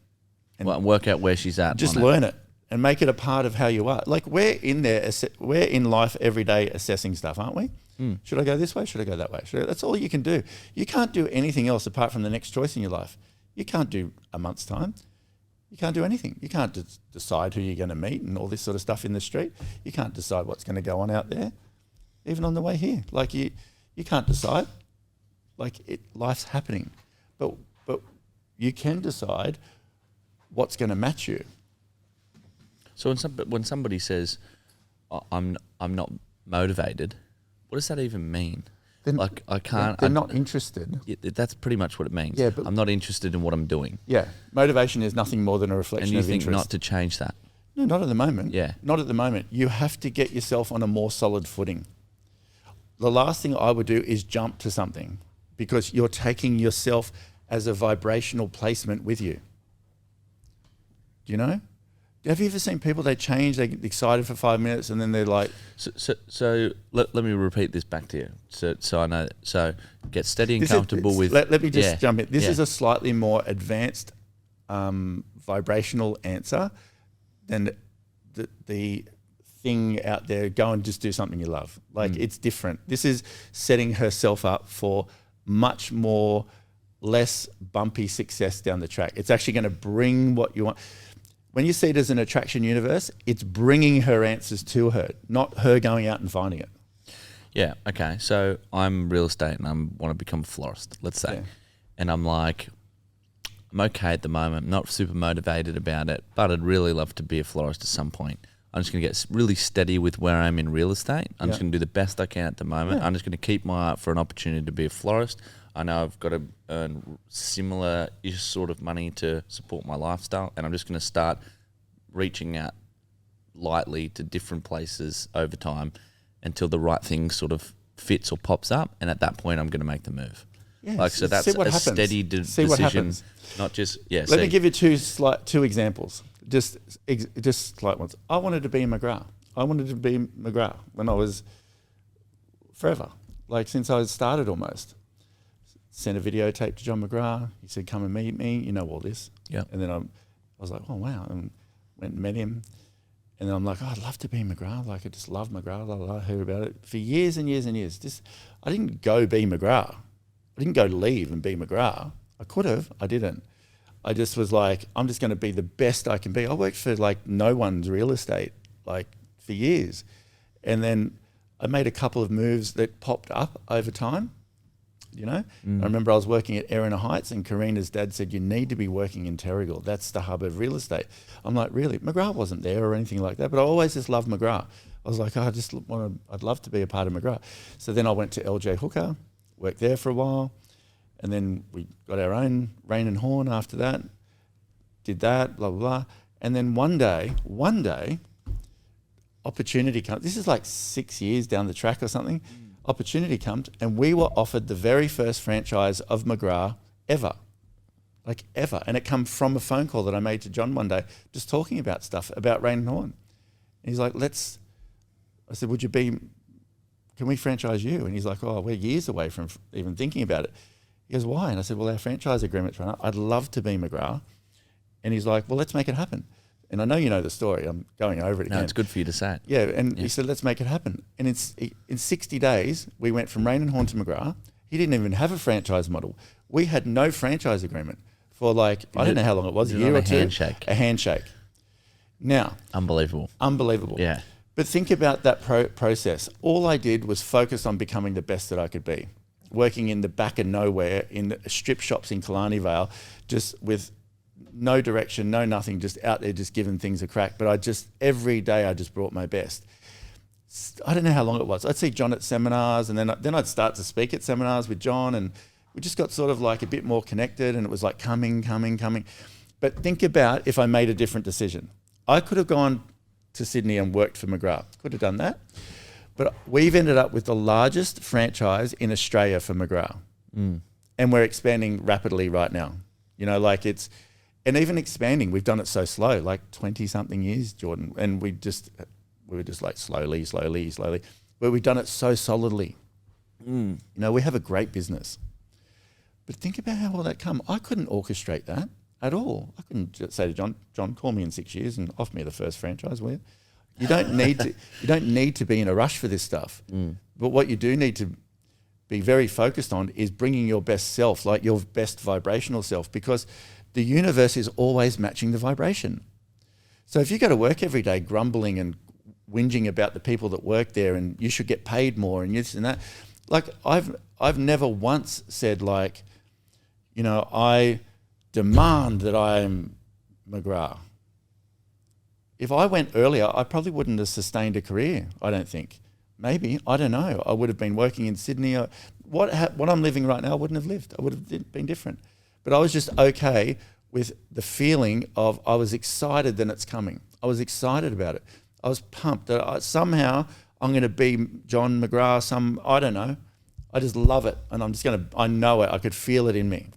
And work out where she's at. Just learn it and make it a part of how you are. Like, we're in life every day assessing stuff, aren't we? Should I go this way? Should I go that way? That's all you can do. You can't do anything else apart from the next choice in your life. You can't do a month's time. You can't do anything. You can't decide who you're going to meet and all this sort of stuff in the street. You can't decide what's going to go on out there, even on the way here. Like, you can't decide. Like, life's happening. But you can decide what's going to match you. So when somebody says, I'm not motivated, what does that even mean? Like, I can't... They're not interested. That's pretty much what it means. Yeah, but I'm not interested in what I'm doing. Yeah. Motivation is nothing more than a reflection of interest. And you think not to change that? No, not at the moment. Yeah. Not at the moment. You have to get yourself on a more solid footing. The last thing I would do is jump to something because you're taking yourself as a vibrational placement with you. Do you know? Have you ever seen people, they change, they get excited for 5 minutes and then they're like... So let me repeat this back to you so I know. So get steady and comfortable with... Let me just jump in. This is a slightly more advanced vibrational answer than the thing out there. Go and just do something you love. Like it's different. This is setting herself up for much more less bumpy success down the track. It's actually going to bring what you want. When you see it as an attraction universe, it's bringing her answers to her, not her going out and finding it. Yeah. Okay. So I'm real estate and I want to become a florist, let's say. Yeah. And I'm like, I'm okay at the moment, not super motivated about it, but I'd really love to be a florist at some point. I'm just going to get really steady with where I'm in real estate. I'm just going to do the best I can at the moment. I'm just going to keep my eye out for an opportunity to be a florist. I know I've got to earn similar-ish sort of money to support my lifestyle, and I'm just going to start reaching out lightly to different places over time until the right thing sort of fits or pops up, and at that point I'm going to make the move. Yeah, so that's a steady decision, what happens. Not just Let me give you two examples, just slight ones. I wanted to be McGrath. I wanted to be McGrath when I was forever, like since I started almost. Sent a videotape to John McGrath. He said, "Come and meet me. You know all this." Yeah. And then I was like, "Oh wow!" And went and met him. And then I'm like, I'd love to be McGrath. Like I just love McGrath. I heard about it for years and years and years. I didn't go be McGrath. I didn't go leave and be McGrath. I could have. I didn't. I just was like, I'm just going to be the best I can be. I worked for like no one's real estate like for years. And then I made a couple of moves that popped up over time. You know, I remember I was working at Erina Heights and Karina's dad said, you need to be working in Terrigal. That's the hub of real estate. I'm like, really? McGrath wasn't there or anything like that, but I always just loved McGrath. I was like, I'd love to be a part of McGrath. So then I went to LJ Hooker, worked there for a while, and then we got our own Rain and Horn after that, did that, blah, blah, blah. And then one day, opportunity comes. This is like 6 years down the track or something. Opportunity comes and we were offered the very first franchise of McGrath ever. And it come from a phone call that I made to John one day, just talking about stuff, about Rain and Horn. And he's like, I said, can we franchise you? And he's like, oh, we're years away from even thinking about it. He goes, why? And I said, well, our franchise agreement's run out. I'd love to be McGrath. And he's like, well, let's make it happen. And I know you know the story. I'm going over it again. No, it's good for you to say it. Yeah, and he said, let's make it happen. And in 60 days, we went from Rain and Horn to McGrath. He didn't even have a franchise model. We had no franchise agreement for I don't know how long it was, a year or two. A handshake. Now. Unbelievable. Yeah. But think about that process. All I did was focus on becoming the best that I could be. Working in the back of nowhere, in the strip shops in Killarney Vale, just with no direction, no nothing, just out there, just giving things a crack. But every day I just brought my best. I don't know how long it was. I'd see John at seminars and then I'd start to speak at seminars with John and we just got sort of like a bit more connected and it was like coming. But think about if I made a different decision. I could have gone to Sydney and worked for McGrath. Could have done that. But we've ended up with the largest franchise in Australia for McGrath. And we're expanding rapidly right now. You know, and even expanding, we've done it so slow, like 20-something years, Jordan. And we were just like slowly. But we've done it so solidly. You know, we have a great business. But think about how all that come. I couldn't orchestrate that at all. I couldn't just say to John, call me in 6 years and offer me the first franchise, will you? You don't need to be in a rush for this stuff. But what you do need to be very focused on is bringing your best self, like your best vibrational self, because the universe is always matching the vibration. So if you go to work every day grumbling and whinging about the people that work there and you should get paid more and this and that, like I've never once said like, you know, I demand that I'm McGrath. If I went earlier, I probably wouldn't have sustained a career, I don't think. Maybe, I don't know. I would have been working in Sydney. What I'm living right now, I wouldn't have lived. I would have been different. But I was just okay with the feeling of I was excited that it's coming. I was excited about it. I was pumped that somehow I'm going to be John McGrath, I don't know. I just love it. And I know it. I could feel it in me.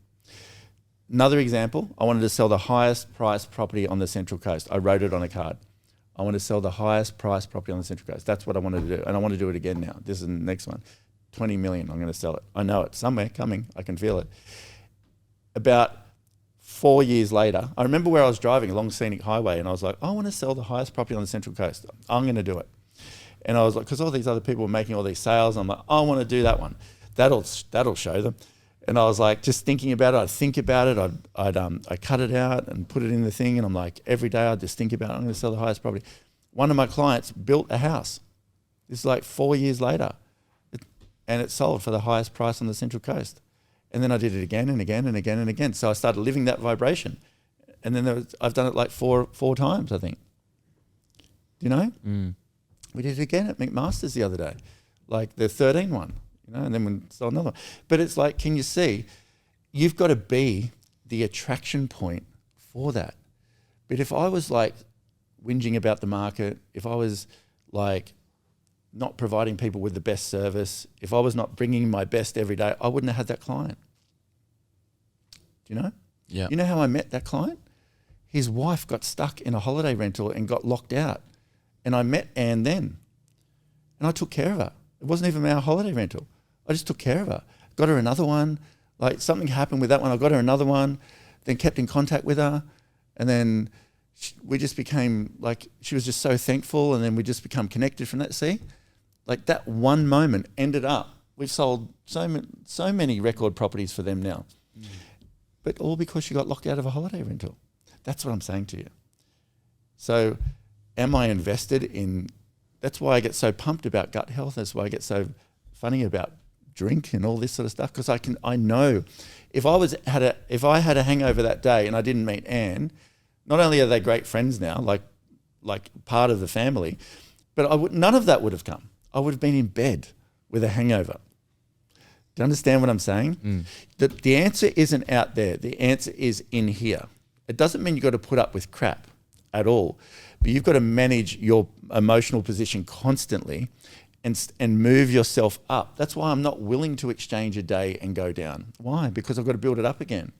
Another example, I wanted to sell the highest priced property on the Central Coast. I wrote it on a card. I want to sell the highest priced property on the Central Coast. That's what I wanted to do. And I want to do it again now. This is the next one. 20 million, I'm going to sell it. I know it. Somewhere coming. I can feel it. About 4 years later, I remember where I was driving along Scenic Highway and I was like, I want to sell the highest property on the Central Coast. I'm going to do it. And I was like, because all these other people were making all these sales. I'm like, I want to do that one. That'll show them. And I was like, just thinking about it. I'd think about it. I'd cut it out and put it in the thing. And I'm like, every day I'd just think about it. I'm going to sell the highest property. One of my clients built a house. This is like 4 years later. And it sold for the highest price on the Central Coast. And then I did it again and again and again and again. So I started living that vibration. And then I've done it like four times, I think. Do you know? Mm. We did it again at McMaster's the other day, like the 13 one, and then we saw another one. But it's like, can you see, you've got to be the attraction point for that. But if I was like whinging about the market, if I was like not providing people with the best service, if I was not bringing my best every day, I wouldn't have had that client. Do you know? Yeah. You know how I met that client? His wife got stuck in a holiday rental and got locked out. And I met Anne then. And I took care of her. It wasn't even our holiday rental. I just took care of her. Got her another one. Like something happened with that one. I got her another one. Then kept in contact with her. And then we just became like, she was just so thankful. And then we just become connected from that. See? Like that one moment ended up, we've sold so many record properties for them now. Mm. But all because she got locked out of a holiday rental. That's what I'm saying to you. So am I invested in, that's why I get so pumped about gut health. That's why I get so funny about drink and all this sort of stuff. Because I know if I had a hangover that day and I didn't meet Anne, not only are they great friends now, like part of the family, but none of that would have come. I would have been in bed with a hangover. Do you understand what I'm saying? Mm. The answer isn't out there. The answer is in here. It doesn't mean you've got to put up with crap at all, but you've got to manage your emotional position constantly and move yourself up. That's why I'm not willing to exchange a day and go down. Why? Because I've got to build it up again.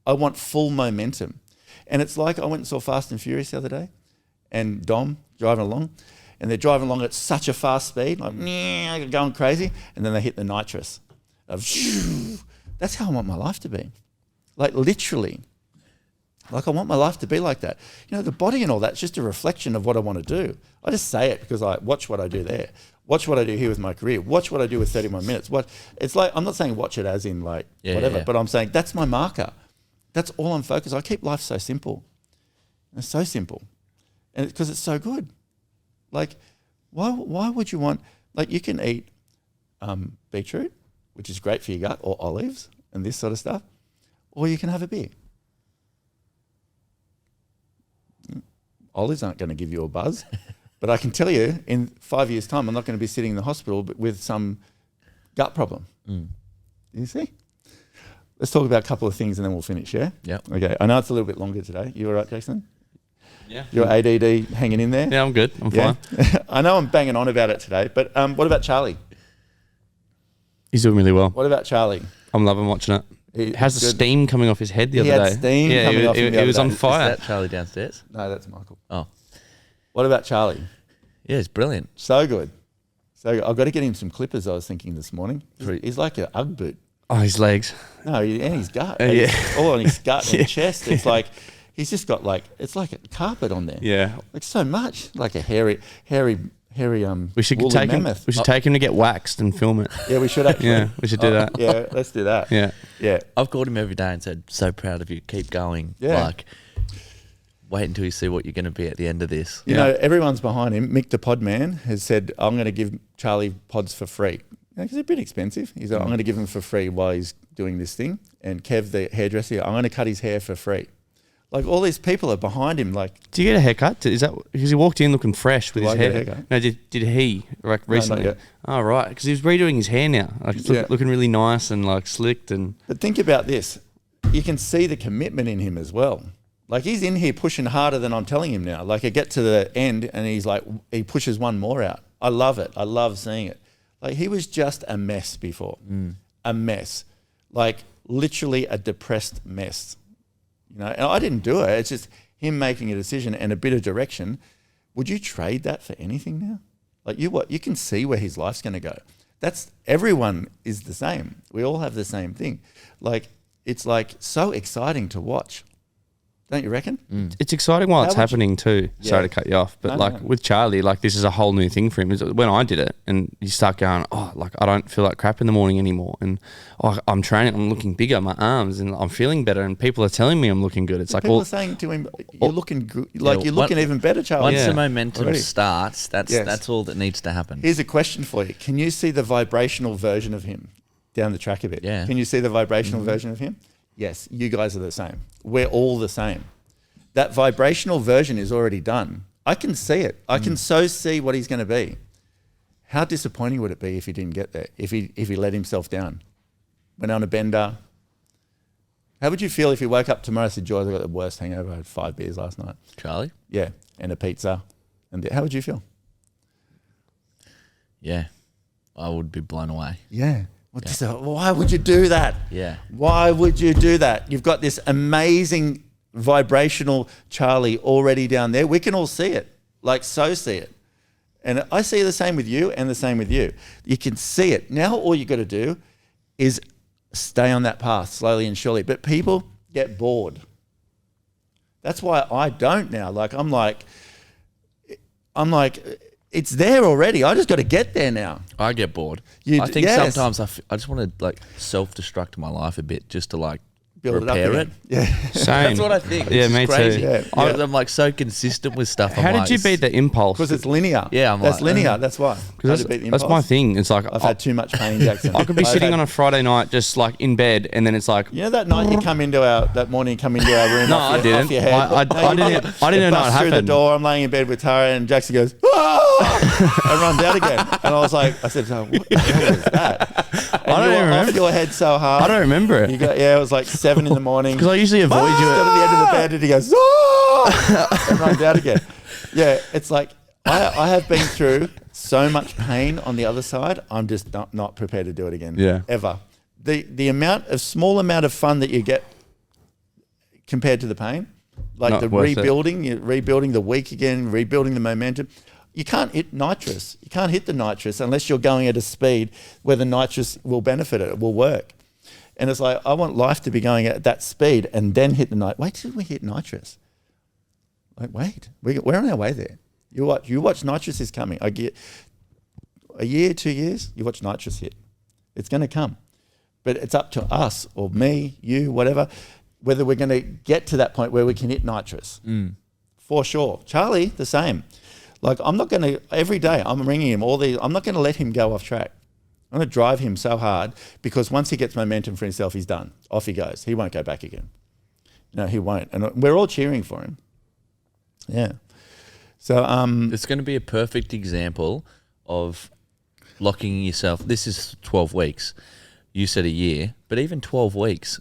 I want full momentum. And it's like I went and saw Fast and Furious the other day and Dom driving along, and they're driving along at such a fast speed, like going crazy, and then they hit the nitrous. That's how I want my life to be. Like literally. Like I want my life to be like that. You know, the body and all that's just a reflection of what I want to do. I just say it because I watch what I do there. Watch what I do here with my career. Watch what I do with 31 minutes. It's like, I'm not saying watch it as in like whatever, but I'm saying that's my marker. That's all I'm focused on. I keep life so simple. It's so simple. And because it's so good. Like, why would you want, like you can eat beetroot, which is great for your gut, or olives and this sort of stuff, or you can have a beer. Olives aren't going to give you a buzz, but I can tell you in 5 years' time, I'm not going to be sitting in the hospital with some gut problem. Mm. You see? Let's talk about a couple of things and then we'll finish, yeah? Yeah. Okay. I know it's a little bit longer today. You all right, Jaxson? Yeah. Your ADD hanging in there? Yeah, I'm good. I'm fine. I know I'm banging on about it today, but what about Charlie? He's doing really well. What about Charlie? I'm loving watching it. How's the steam coming off his head the other day? He had steam coming off him the other day. He was on fire. Is that Charlie downstairs? No, that's Michael. Oh. What about Charlie? Yeah, it's brilliant. So good. So good. I've got to get him some clippers, I was thinking this morning. He's like an Ugg boot. Oh, his legs. No, and his gut. Yeah. All on his gut and chest. It's like, he's just got like, it's like a carpet on there. Yeah. Like so much. Like a hairy we should woolly take mammoth. him. We should take him to get waxed and film it. Yeah, we should actually. Yeah, we should do that. Yeah, let's do that. Yeah. Yeah. I've called him every day and said, so proud of you. Keep going. Yeah. Like, wait until you see what you're going to be at the end of this. You know, everyone's behind him. Mick the pod man has said, I'm going to give Charlie pods for free. Because they're a bit expensive. He's like, I'm going to give them for free while he's doing this thing. And Kev, the hairdresser, I'm going to cut his hair for free. Like all these people are behind him. Like, do you get a haircut? Is that because he walked in looking fresh with his hair? Get a haircut? No, did he like recently? No, not yet. Oh right, because he was redoing his hair now. Like it's looking really nice and like slicked and. But think about this. You can see the commitment in him as well. Like he's in here pushing harder than I'm telling him now. Like I get to the end and he's like, he pushes one more out. I love it. I love seeing it. Like he was just a mess before. A mess. Like literally a depressed mess. You know, and I didn't do it. It's just him making a decision and a bit of direction. Would you trade that for anything now? Like you can see where his life's going to go. Everyone is the same. We all have the same thing. Like it's like so exciting to watch. Don't you reckon? It's exciting while it's How would happening too. Yeah. Sorry to cut you off, but No, like no. with Charlie, like this is a whole new thing for him. When I did it, and you start going, oh, like I don't feel like crap in the morning anymore, and I'm training, I'm looking bigger, my arms, and I'm feeling better, and people are telling me I'm looking good. It's like, People well, are saying to him, "You're looking good. Like you're looking even better, Charlie." Once Yeah. the momentum Already. starts, Yes. that's all that needs to happen. Here's a question for you: can you see the vibrational version of him down the track a bit? Yeah. Can you see the vibrational version of him? Yes. You guys are the same. We're all the same. That vibrational version is already done. I can see it. I can so see what he's going to be. How disappointing would it be if he didn't get there? If he let himself down, went on a bender. How would you feel if you woke up tomorrow and said, "George, I got the worst hangover. I had 5 beers last night." Charlie? Yeah, and a pizza. And how would you feel? Yeah. I would be blown away. Yeah. Why would you do that? Yeah. Why would you do that? You've got this amazing vibrational Charlie already down there. We can all see it, like so see it. And I see the same with you and the same with you. You can see it. Now all you got to do is stay on that path slowly and surely. But people get bored. That's why I don't now. I'm like, it's there already. I just got to get there now. I get bored. You I d- think yes. sometimes I just want to like self-destruct my life a bit just to like Build repair it it. up again. Yeah. same. That's what I think. Yeah, It's me just crazy. too. Yeah. I'm like so consistent with stuff. How did you beat the impulse? Because it's linear. Yeah, I'm that's like, linear. That's why. How Because to beat the that's my impulse. thing. It's like I've had too much pain, Jackson. I could be I've sitting had- on a Friday night, just like in bed, and then it's like, You know that night you come into that morning you come into our room No, off I your, didn't. off your head. I didn't know It that busts through the happened. door. I'm laying in bed with Tara and Jackson goes, "Ah!" and runs out again. And I said, "Oh, what the hell was that?" And I don't you even were off remember. your head so hard. I don't remember You it got, it was like 7 in the morning. because I usually avoid you. Stood at the end of the bed and he goes, "Ah!" and runs out again. Yeah, it's like I have been through so much pain on the other side. I'm just not prepared to do it again. Yeah. Ever. The small amount of fun that you get compared to the pain, like Not the worth it. you're rebuilding the week again, rebuilding the momentum. You can't hit nitrous. You can't hit the nitrous unless you're going at a speed where the nitrous will benefit it will work. And it's like, I want life to be going at that speed and then hit the nitrous. Wait till we hit nitrous. Like, wait, we're on our way there. You watch nitrous is coming. I get a year, 2 years, you watch nitrous hit. It's going to come. But it's up to us or me, you, whatever, whether we're going to get to that point where we can hit nitrous. For sure. Charlie, the same. Like, I'm not going to, every day I'm ringing him I'm not going to let him go off track. I'm going to drive him so hard because once he gets momentum for himself, he's done. Off he goes. He won't go back again. No, he won't. And we're all cheering for him. Yeah. So, It's going to be a perfect example of locking yourself. This is 12 weeks. You said a year, but even 12 weeks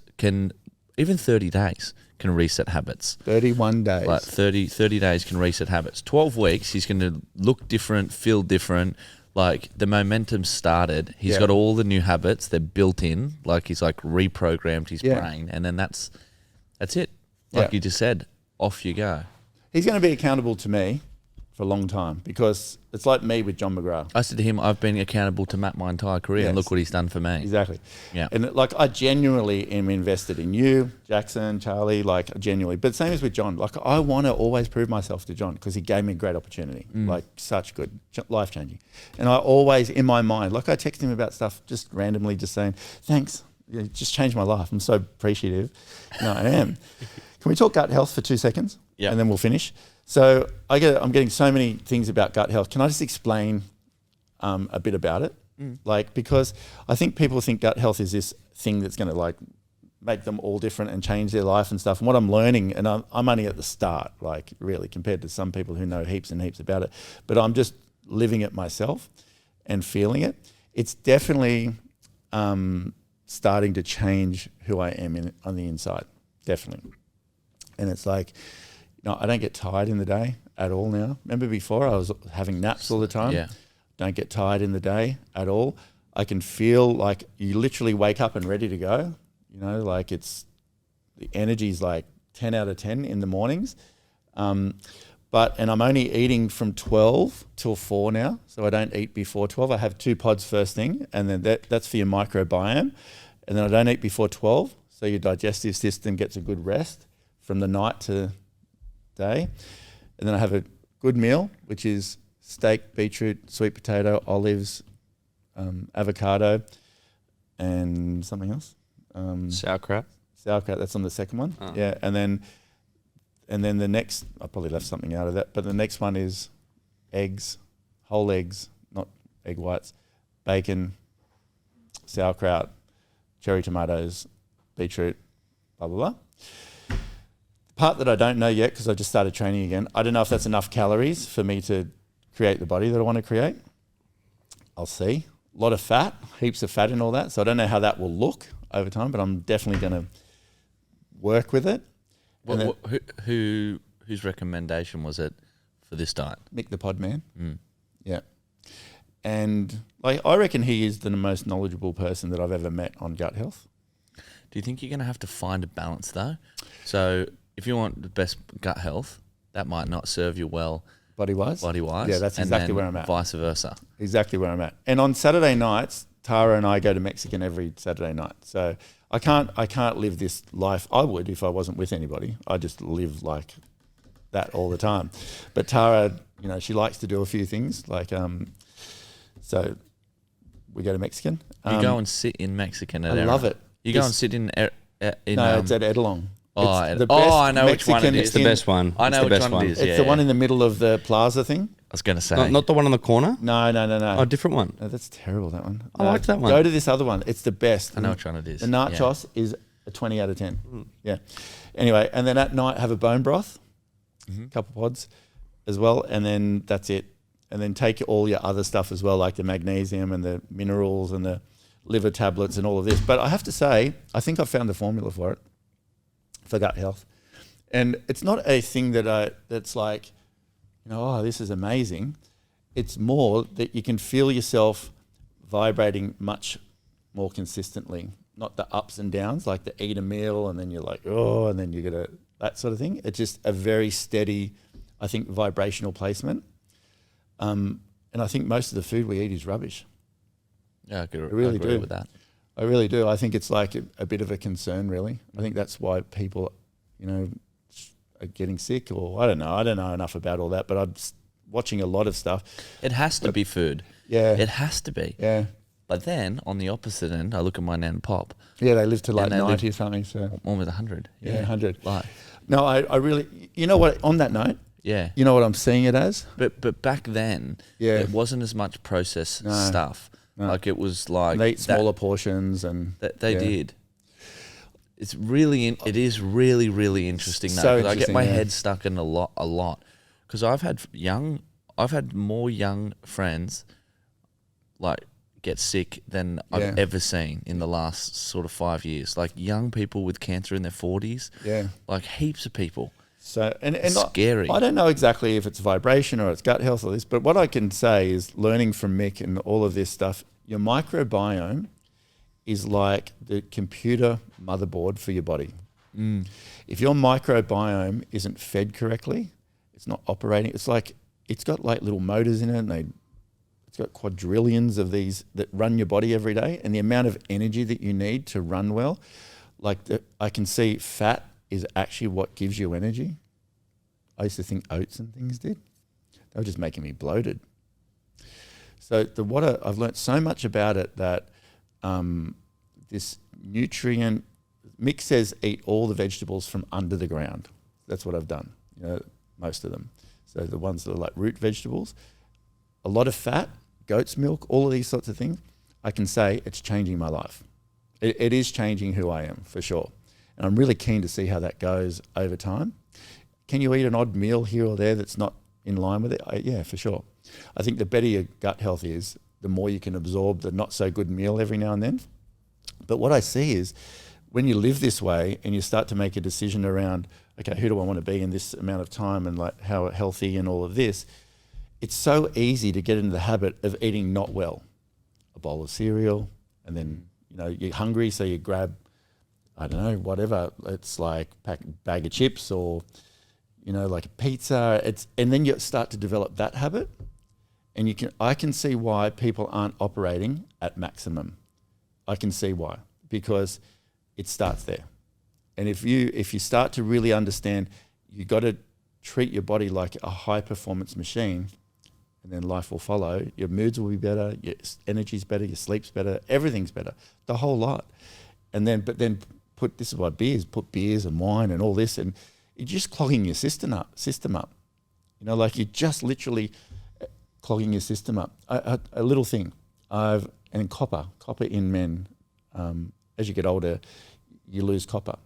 even 30 days can reset habits. 31 days. Like 30 days can reset habits. 12 weeks, he's going to look different, feel different. Like the momentum started. He's Yeah. got all the new habits. They're built in. Like he's like reprogrammed his Yeah. brain. And then that's it. Like Yeah. you just said, off you go. He's going to be accountable to me for a long time because it's like me with John McGrath. I said to him, I've been accountable to Matt my entire career, and Yes. look what he's done for me. Exactly. Yeah. And like I genuinely am invested in you, Jaxson, Charlie, like genuinely. But same as with John. Like I want to always prove myself to John because he gave me a great opportunity. Like such good, life changing. And I always in my mind, like I text him about stuff just randomly, just saying thanks. It just changed my life. I'm so appreciative. No, I am. Can we talk gut health for 2 seconds? Yeah. And then we'll finish. So I'm getting so many things about gut health. Can I just explain a bit about it? Like, because I think people think gut health is this thing that's going to like make them all different and change their life and stuff. And what I'm learning, and I'm only at the start, like really compared to some people who know heaps and heaps about it, but I'm just living it myself and feeling it. It's definitely starting to change who I am on the inside, definitely. And it's like, I don't get tired in the day at all now. Remember before I was having naps all the time? Yeah. Don't get tired in the day at all. I can feel like you literally wake up and ready to go. Like the energy's like 10 out of 10 in the mornings. And I'm only eating from 12 till 4 now. So I don't eat before 12. I have 2 pods first thing, and then that's for your microbiome. And then I don't eat before 12. So your digestive system gets a good rest. from the night to day. And then I have a good meal, which is steak, beetroot, sweet potato, olives, avocado, and something else. Sauerkraut. Sauerkraut, that's on the second one. Oh. Yeah, and then the next, I probably left something out of that, but the next one is eggs, whole eggs, not egg whites, bacon, sauerkraut, cherry tomatoes, beetroot, blah, blah, blah. The part that I don't know yet, because I just started training again, I don't know if that's enough calories for me to create the body that I want to create. I'll see. A lot of fat, heaps of fat in all that, so I don't know how that will look over time, but I'm definitely going to work with it. Whose recommendation was it for this diet? Mick the Pod Man. Yeah. And like I reckon he is the most knowledgeable person that I've ever met on gut health. Do you think you're going to have to find a balance though? So if you want the best gut health, that might not serve you well Body-wise? body-wise. Yeah, that's exactly where I'm at. Vice versa. Exactly where I'm at. And on Saturday nights, Tara and I go to Mexican every Saturday night. So I can't live this life. I would if I wasn't with anybody. I just live like that all the time. But Tara, you know, she likes to do a few things like so we go to Mexican. You go and sit in Mexican at I love it. You go and sit in No, it's at Edelong. I It's the know which one it Mexican is. It's the best one. I know It's the which best one it is. It's Yeah, the one yeah. in the middle of the plaza thing. I was going to say. Not the one on the corner? No. Oh, different one. No, that's terrible, that one. I liked that one. Go to this other one. It's the best. I know which one it is. The nachos is a 20 out of 10. Yeah. Anyway, and then at night have a bone broth, a couple pods as well, and then that's it. And then take all your other stuff as well, like the magnesium and the minerals and the liver tablets and all of this. But I have to say, I think I've found the formula for it, for gut health. And it's not a thing that's like, you know, oh, this is amazing. It's more that you can feel yourself vibrating much more consistently, not the ups and downs, like the eat a meal and then you're like, oh, and then you get that sort of thing. It's just a very steady, I think, vibrational placement. And I think most of the food we eat is rubbish. Yeah, I really agree do. with that. I really do. I think it's like a bit of a concern, really. I think that's why people, you know, are getting sick, or I don't know enough about all that, but I'm watching a lot of stuff. It has to be food. Yeah. It has to be. Yeah. But then on the opposite end, I look at my nan and pop. Yeah, they live to like And they 90 live- or something. So Almost 100. yeah, 100. Like, No, I really, you know what, on that note, yeah. you know what I'm seeing it as? But back then, Yeah. it wasn't as much processed No. stuff. No. Like it was like They eat smaller portions and They yeah. did. It's really, it is really, really interesting. Though, So 'cause I get interesting, my yeah. head stuck in a lot, because I've had more young friends, like get sick than Yeah. I've ever seen in the last sort of 5 years. Like young people with cancer in their 40s, Yeah. like heaps of people. So and Scary. I don't know exactly if it's vibration or it's gut health or this, but what I can say is learning from Mick and all of this stuff, your microbiome is like the computer motherboard for your body. If your microbiome isn't fed correctly, it's not operating. It's like it's got like little motors in it, and it's got quadrillions of these that run your body every day, and the amount of energy that you need to run well, I can see fat is actually what gives you energy. I used to think oats and things did. They were just making me bloated. So the water, I've learnt so much about it that this nutrient, Mick says eat all the vegetables from under the ground. That's what I've done, you know, most of them. So the ones that are like root vegetables, a lot of fat, goat's milk, all of these sorts of things, I can say it's changing my life. It is changing who I am, for sure. And I'm really keen to see how that goes over time. Can you eat an odd meal here or there that's not in line with it? Yeah, for sure. I think the better your gut health is, the more you can absorb the not so good meal every now and then. But what I see is when you live this way and you start to make a decision around, okay, who do I want to be in this amount of time and like how healthy and all of this, it's so easy to get into the habit of eating not well. A bowl of cereal, and then, you know, you're hungry, so you grab, I don't know, whatever. It's like bag of chips or, you know, like a pizza. And then you start to develop that habit. And I can see why people aren't operating at maximum. I can see why, because it starts there. And if you start to really understand, you got to treat your body like a high performance machine, and then life will follow. Your moods will be better, your energy's better, your sleep's better, everything's better, the whole lot. This is why put beers and wine and all this, and you're just clogging your system up. You know, like you're just literally clogging your system up. A little thing, and copper in men, as you get older, you lose copper.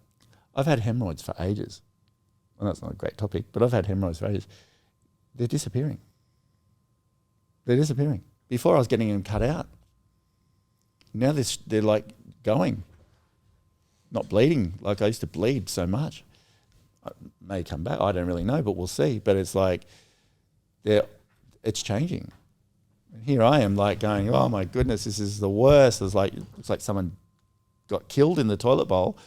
I've had hemorrhoids for ages. Well, that's not a great topic, but I've had hemorrhoids for ages. They're disappearing. Before I was getting them cut out. Now they're like going. Not bleeding like I used to bleed so much. I may come back. I don't really know, but we'll see. But it's like it's changing. Here I am, like going, oh my goodness, this is the worst. It's like someone got killed in the toilet bowl,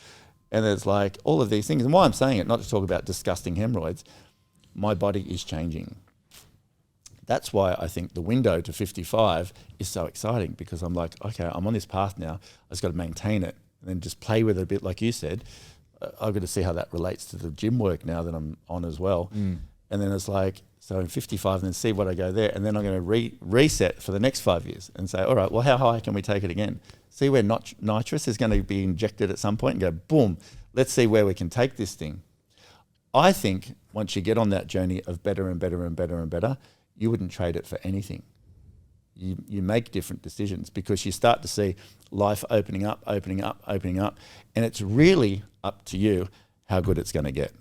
and there's like all of these things. And why I'm saying it, not to talk about disgusting hemorrhoids, my body is changing. That's why I think the window to 55 is so exciting, because I'm like, okay, I'm on this path now. I just got to maintain it and then just play with it a bit, like you said. I've got to see how that relates to the gym work now that I'm on as well. And then it's like, so in 55, and then see what I go there. And then I'm going to reset for the next 5 years and say, all right, well, how high can we take it again? See where nitrous is going to be injected at some point and go, boom, let's see where we can take this thing. I think once you get on that journey of better and better and better and better, you wouldn't trade it for anything. You make different decisions because you start to see life opening up, and it's really up to you how good it's going to get.